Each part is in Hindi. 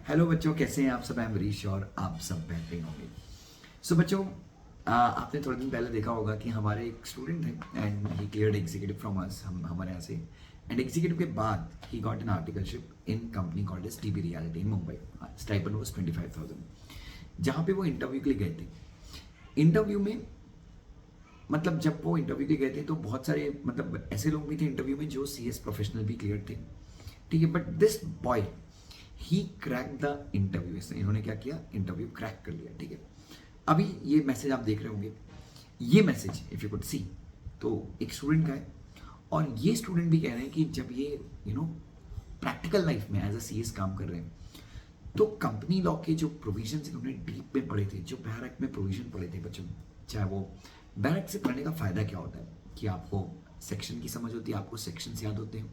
हेलो बच्चों, कैसे हैं आप सब? आई एम वेरी श्योर आप सब बेहतरीन होंगे। सो बच्चों, आपने थोड़े दिन पहले देखा होगा कि हमारे एक स्टूडेंट थे and he cleared executive from us, हम हमारे यहाँ से। एंड एग्जीक्यूटिव के बाद he got an articleship in company called as TB reality in Mumbai. Stipend was 25,000। जहाँ पे वो इंटरव्यू के लिए गए थे। इंटरव्यू में मतलब जब वो इंटरव्यू के लिए गए थे तो बहुत सारे मतलब ऐसे लोग भी थे इंटरव्यू में जो CS प्रोफेशनल भी क्लियर थे, ठीक है। But this boy he crack the interview. इन्होंने क्या किया? इंटरव्यू क्रैक कर लिया, ठीक है। अभी ये मैसेज आप देख रहे होंगे, ये message if you could see तो एक स्टूडेंट का है। और ये स्टूडेंट भी कह रहे हैं कि जब ये प्रैक्टिकल लाइफ में एज अ CS काम कर रहे हैं तो कंपनी लॉ के जो प्रोविजन इन्होंने डीप में पढ़े थे, जो बैर एक्ट में प्रोविजन पढ़े थे बच्चों, चाहे वो बैर एक्ट से पढ़ने का फायदा क्या होता है कि आपको सेक्शन की समझ होती है, आपको सेक्शंस याद होते हैं,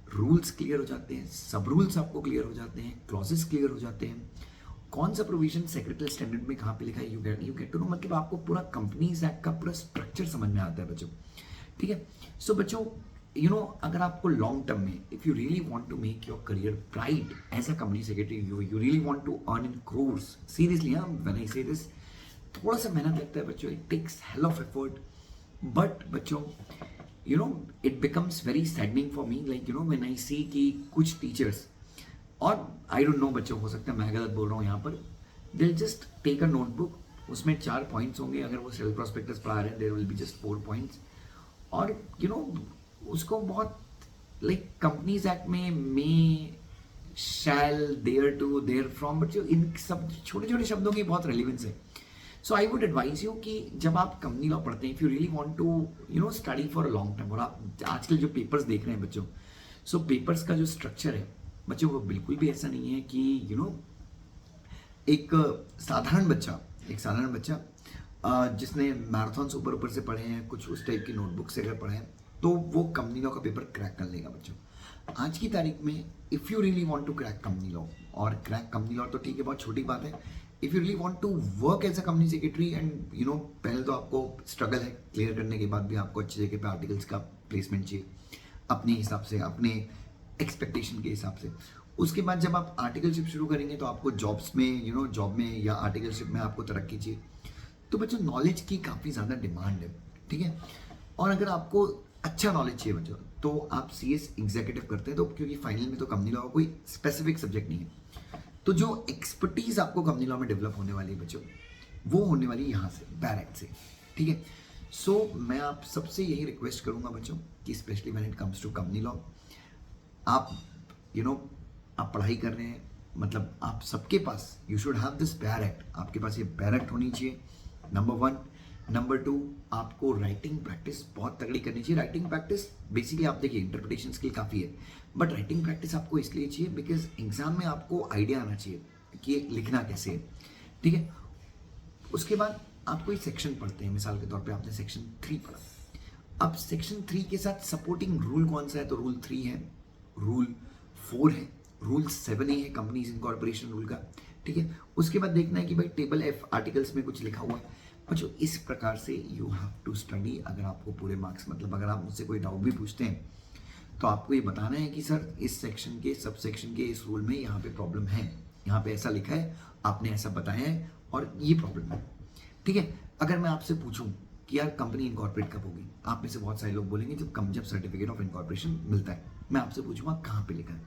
रूल्स क्लियर हो जाते हैं, सब रूल्स आपको क्लियर हो जाते हैं, क्लॉजेस क्लियर हो जाते हैं, कौन सा प्रोविजन सेक्रेटरी स्टैंडर्ड में कहाँ पे लिखा है, यू गेट टू नो। मतलब आपको पूरा कंपनीज एक्ट का पूरा स्ट्रक्चर समझ में आता है बच्चों, ठीक है। सो बच्चों, अगर आपको लॉन्ग टर्म में if you really want to make your career bright as a company secretary, you really want to earn in crores, seriously when I say this, थोड़ा सा मेहनत लगता है बच्चों, it takes hell of effort. But बच्चों, it becomes very saddening for me, like when I see कि कुछ टीचर्स, और आई डोंट नो बच्चों, हो सकता है मैं गलत बोल रहा हूँ यहाँ पर, दिल जस्ट टेक अ नोटबुक, उसमें 4 पॉइंट्स होंगे, अगर वो सेल्फ प्रोस्पेक्टस पढ़ा रहे हैं there will be just 4 points, और उसको बहुत लाइक कंपनीज एक्ट में may shall thereto therefrom, but जो इन सब छोटे छोटे शब्दों की बहुत रेलिवेंस है। So I would advise you कि जब आप कंपनी लॉ पढ़ते हैं, if you really want to study for a long term, और आप आजकल जो पेपर्स देख रहे हैं बच्चों, सो पेपर्स का जो स्ट्रक्चर है बच्चों, वो बिल्कुल भी ऐसा नहीं है कि एक साधारण बच्चा जिसने मैराथन ऊपर ऊपर से पढ़े हैं, कुछ उस टाइप की नोटबुक से अगर पढ़े हैं, तो वो कंपनी लॉ का पेपर क्रैक कर लेगा बच्चों। आज की तारीख में if you really want to crack company law, और क्रैक कंपनी लॉ तो ठीक है, बहुत छोटी बात है। If you really want to work as a company secretary and पहले तो आपको स्ट्रगल है, क्लियर करने के बाद भी आपको अच्छी जगह पे आर्टिकल्स का प्लेसमेंट चाहिए अपने हिसाब से, अपने एक्सपेक्टेशन के हिसाब से। उसके बाद जब आप आर्टिकलशिप शुरू करेंगे तो आपको जॉब्स में जॉब में या आर्टिकलशिप में आपको तरक्की चाहिए। तो बच्चों, नॉलेज की काफ़ी ज़्यादा डिमांड है, ठीक है। और अगर आपको अच्छा नॉलेज चाहिए बच्चों, तो आप CS एग्जीक्यूटिव करते हैं, तो क्योंकि फाइनल में तो कंपनी लॉ का कोई स्पेसिफिक सब्जेक्ट नहीं है, तो जो एक्सपर्टीज आपको कंपनी लॉ में डेवलप होने वाली है बच्चों, वो होने वाली यहाँ से, बैर एक्ट से, ठीक है। सो मैं आप सबसे यही रिक्वेस्ट करूँगा बच्चों कि specially when it comes to company law, आप आप पढ़ाई कर रहे हैं, मतलब आप सबके पास you should have this bare act, आपके पास ये बैर एक्ट होनी चाहिए, नंबर 1। नंबर 2, आपको राइटिंग प्रैक्टिस बहुत तगड़ी करनी चाहिए। राइटिंग प्रैक्टिस बेसिकली आप देखिए, इंटरप्रिटेशन स्किल काफ़ी है, बट राइटिंग प्रैक्टिस आपको इसलिए चाहिए बिकॉज एग्जाम में आपको आइडिया आना चाहिए कि लिखना कैसे है, ठीक है। उसके बाद आप कोई सेक्शन पढ़ते हैं, मिसाल के तौर पे आपने सेक्शन 3 पढ़ा, अब सेक्शन 3 के साथ सपोर्टिंग रूल कौन सा है? तो रूल 3 है, रूल 4 है, रूल 7A है कंपनीज इनकॉर्पोरेशन रूल का, ठीक है। उसके बाद देखना है कि भाई टेबल F आर्टिकल्स में कुछ लिखा हुआ है बच्चों। इस प्रकार से यू हैव टू स्टडी। अगर आपको पूरे मार्क्स, मतलब अगर आप मुझसे कोई डाउट भी पूछते हैं तो आपको ये बताना है कि सर इस सेक्शन के, सब सेक्शन के इस रूल में यहाँ पे प्रॉब्लम है, यहाँ पे ऐसा लिखा है, आपने ऐसा बताया है और ये प्रॉब्लम है, ठीक है। अगर मैं आपसे पूछूं कि यार कंपनी इनकॉर्पोरेट कब होगी, आप में से बहुत सारे लोग बोलेंगे जब सर्टिफिकेट ऑफ इनकॉर्पोरेशन मिलता है। मैं आपसे पूछूंगा कहाँ पे लिखा है,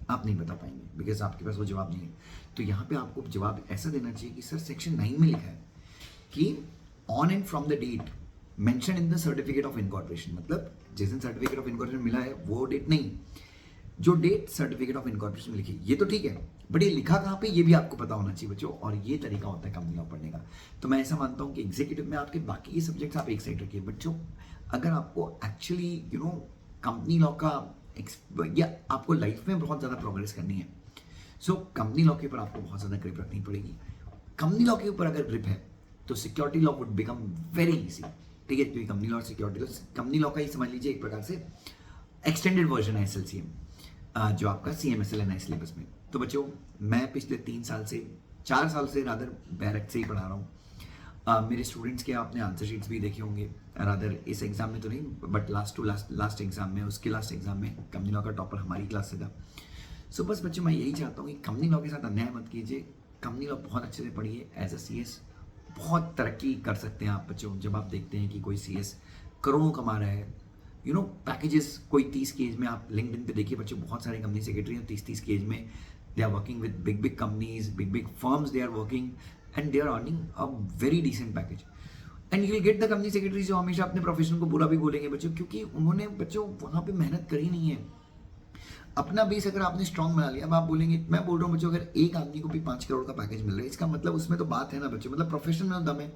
आप नहीं बता पाएंगे बिकॉज आपके पास वो जवाब नहीं है। तो यहाँ पे आपको जवाब ऐसा देना चाहिए कि सर सेक्शन 9 में लिखा है कि on and from the date mention in the certificate of incorporation, मतलब जिस दिन सर्टिफिकेट ऑफ इनकॉर्पोरेशन मिला है वो डेट नहीं, जो डेट सर्टिफिकेट ऑफ इनकॉर्पोरेशन में लिखी, ये तो ठीक है, बट ये लिखा कहाँ पे ये भी आपको पता होना चाहिए बच्चों। और ये तरीका होता है कंपनी लॉ पढ़ने का। तो मैं ऐसा मानता हूँ कि एग्जीक्यूटिव में आपके बाकी के सब्जेक्ट्स आप एक साइड रखिए बच्चों। अगर आपको एक्चुअली कंपनी लॉ का या आपको लाइफ में बहुत ज़्यादा प्रोग्रेस करनी है, सो कंपनी लॉ के ऊपर आपको बहुत ज़्यादा ग्रिप रखनी पड़ेगी। कंपनी लॉ के ऊपर अगर ग्रिप है तो security law would become very easy, ठीक है। क्योंकि कंपनी लॉ और सिक्योरिटी लॉ, कंपनी लॉ का ही समझ लीजिए एक प्रकार से एक्सटेंडेड वर्जन है SLCM, जो आपका CMSL है सिलेबस में। तो बच्चों, मैं पिछले 4 साल से रादर बैर एक्ट से ही पढ़ा रहा हूँ। मेरे स्टूडेंट्स के आपने आंसर शीट्स भी देखे होंगे, रादर इस एग्जाम में तो नहीं, बट लास्ट एग्जाम में, उसके लास्ट एग्जाम में कंपनी लॉ का टॉपर हमारी क्लास से था। सो बस बच्चों मैं यही चाहता हूँ कि कंपनी लॉ के साथ अन्याय मत कीजिए। कंपनी लॉ बहुत अच्छे से पढ़िए। एज अ CS बहुत तरक्की कर सकते हैं आप बच्चों। जब आप देखते हैं कि कोई CS करोड़ों कमा रहा है, यू नो पैकेजेस, कोई 30 की एज में आप लिंक्डइन पे देखिए बच्चों, बहुत सारे कंपनी सेक्रेटरी हैं 30 की एज में, they are working with big companies, big firms, they are working and they are earning a very decent package. And you will get the company secretary जो हमेशा अपने प्रोफेशन को बुरा भी बोलेंगे बच्चों, क्योंकि उन्होंने बच्चों वहाँ पे मेहनत करी नहीं है। अपना बेस अगर आपने स्ट्रांग बना लिया, अब आप बोलेंगे, मैं बोल रहा हूँ बच्चों, अगर एक आदमी को भी 5 करोड़ का पैकेज मिल रहा है, इसका मतलब उसमें तो बात है ना बच्चों, मतलब प्रोफेशन में दम है।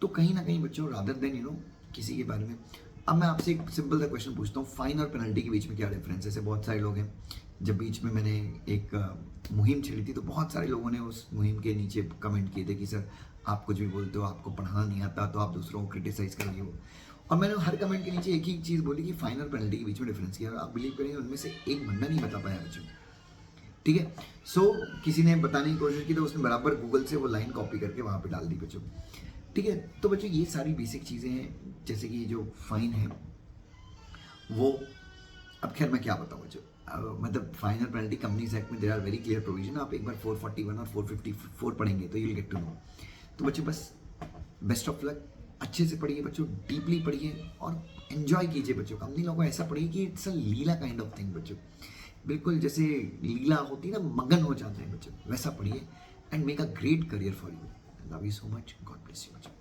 तो कहीं ना कहीं बच्चों, रादर देन किसी के बारे में, अब मैं आपसे एक सिंपल सा क्वेश्चन पूछता हूँ, फाइन और पेनल्टी के बीच में क्या डिफरेंस है? ऐसे बहुत सारे लोग हैं, जब बीच में मैंने एक मुहिम चली थी तो बहुत सारे लोगों ने उस मुहिम के नीचे कमेंट किए थे कि सर आप कुछ भी बोलते हो, आपको पढ़ाना नहीं आता, तो आप दूसरों को क्रिटिसाइज करेंगे वो। और मैंने हर कमेंट के नीचे एक ही चीज़ बोली कि फाइन और पेनल्टी के बीच में डिफरेंस किया, और आप बिलीव करेंगे उनमें से एक बंदा नहीं बता पाया बच्चों। ठीक है, सो किसी ने बताने की कोशिश की तो उसने बराबर गूगल से वो लाइन कॉपी करके वहाँ पे डाल दी बच्चों। ठीक है, तो बच्चों ये सारी बेसिक चीज़ें हैं, जैसे कि जो फाइन है वो, अब खैर मैं क्या बताऊँ बच्चों, मतलब फाइन और पेनल्टी कंपनीज एक्ट में there are very clear provision. आप एक बार 441 और 454 पढ़ेंगे तो you will get to know. तो बच्चों बस बेस्ट ऑफ लक, अच्छे से पढ़िए बच्चों, डीपली पढ़िए और एंजॉय कीजिए बच्चों। कंपनी लोगों को ऐसा पढ़िए कि it's a Leela kind of thing बच्चों, बिल्कुल जैसे लीला होती है ना, मगन हो जाते हैं बच्चों, वैसा पढ़िए and make a great career for you. Love you so much, God bless you बच्चों।